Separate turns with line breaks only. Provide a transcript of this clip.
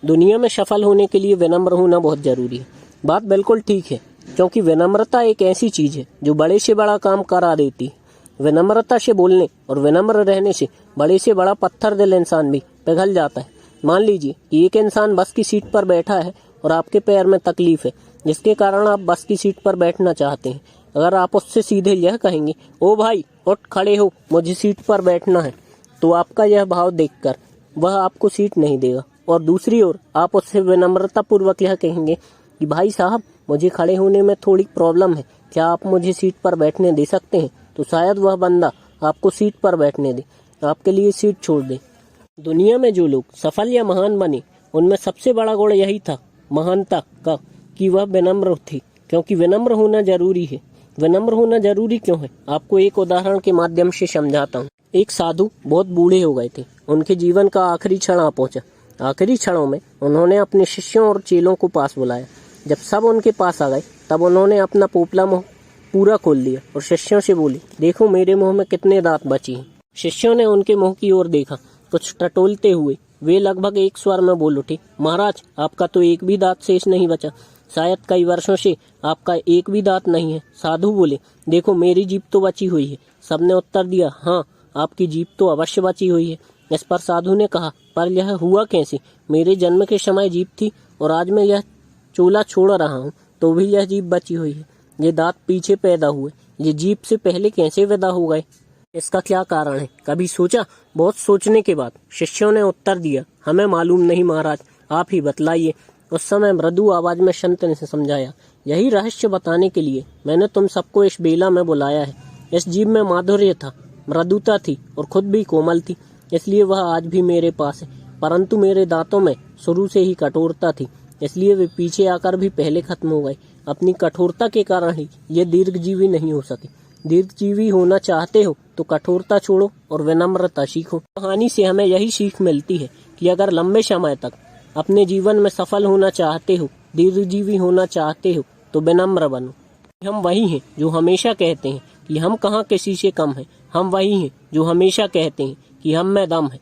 दुनिया में सफल होने के लिए विनम्र होना बहुत जरूरी है। बात बिल्कुल ठीक है, क्योंकि विनम्रता एक ऐसी चीज है जो बड़े से बड़ा काम करा देती है। विनम्रता से बोलने और विनम्र रहने से बड़े से बड़ा पत्थर दिल इंसान भी पिघल जाता है। मान लीजिए कि एक इंसान बस की सीट पर बैठा है और आपके पैर में तकलीफ है, जिसके कारण आप बस की सीट पर बैठना चाहते हैं। अगर आप उससे सीधे यह कहेंगे, ओ भाई उठ खड़े हो, मुझे सीट पर बैठना है, तो आपका यह भाव देखकर वह आपको सीट नहीं देगा। और दूसरी ओर आप उससे विनम्रता पूर्वक यह कहेंगे कि भाई साहब, मुझे खड़े होने में थोड़ी प्रॉब्लम है, क्या आप मुझे सीट पर बैठने दे सकते हैं? तो शायद वह बंदा आपको सीट पर बैठने दे, आपके लिए सीट छोड़ दे। दुनिया में जो लोग सफल या महान बने, उनमें सबसे बड़ा गुण यही था महानता का, कि वह विनम्र थे, क्योंकि विनम्र होना जरूरी है। विनम्र होना जरूरी क्यों है, आपको एक उदाहरण के माध्यम से समझाता हूँ। एक साधु बहुत बूढ़े हो गए थे, उनके जीवन का आखिरी क्षण आ पहुंचा। आखिरी क्षणों में उन्होंने अपने शिष्यों और चेलों को पास बुलाया। जब सब उनके पास आ गए, तब उन्होंने अपना पोपला मुंह पूरा खोल लिया और शिष्यों से बोले, देखो मेरे मुंह में कितने दांत बचे हैं। शिष्यों ने उनके मुंह की ओर देखा, कुछ टटोलते हुए वे लगभग एक स्वर में बोल उठे, महाराज आपका तो एक भी दांत शेष नहीं बचा, शायद कई वर्षों से आपका एक भी दांत नहीं है। साधु बोले, देखो मेरी जीभ तो बची हुई है। सबने उत्तर दिया, हाँ आपकी जीभ तो अवश्य बची हुई है। इस पर साधु ने कहा, पर यह हुआ कैसे? मेरे जन्म के समय जीभ थी और आज मैं यह चोला छोड़ रहा हूँ तो भी यह जीभ बची हुई है। ये दांत पीछे पैदा हुए, ये जीभ से पहले कैसे विदा हो गए? इसका क्या कारण है, कभी सोचा? बहुत सोचने के बाद शिष्यों ने उत्तर दिया, हमें मालूम नहीं महाराज, आप ही बतलाइए। उस समय मृदु आवाज में संत ने समझाया, यही रहस्य बताने के लिए मैंने तुम सबको इस बेला में बुलाया है। इस जीभ में माधुर्य था, मृदुता थी और खुद भी कोमल थी, इसलिए वह आज भी मेरे पास है। परंतु मेरे दांतों में शुरू से ही कठोरता थी, इसलिए वे पीछे आकर भी पहले खत्म हो गए। अपनी कठोरता के कारण ही ये दीर्घजीवी नहीं हो सके। दीर्घजीवी होना चाहते हो तो कठोरता छोड़ो और विनम्रता सीखो। कहानी से हमें यही सीख मिलती है कि अगर लंबे समय तक अपने जीवन में सफल होना चाहते हो, दीर्घजीवी होना चाहते हो, तो विनम्र बनो। हम वही हैं जो हमेशा कहते हैं कि हम कहाँ किसी से कम हैं। हम वही हैं जो हमेशा कहते हैं कि हम में दम है।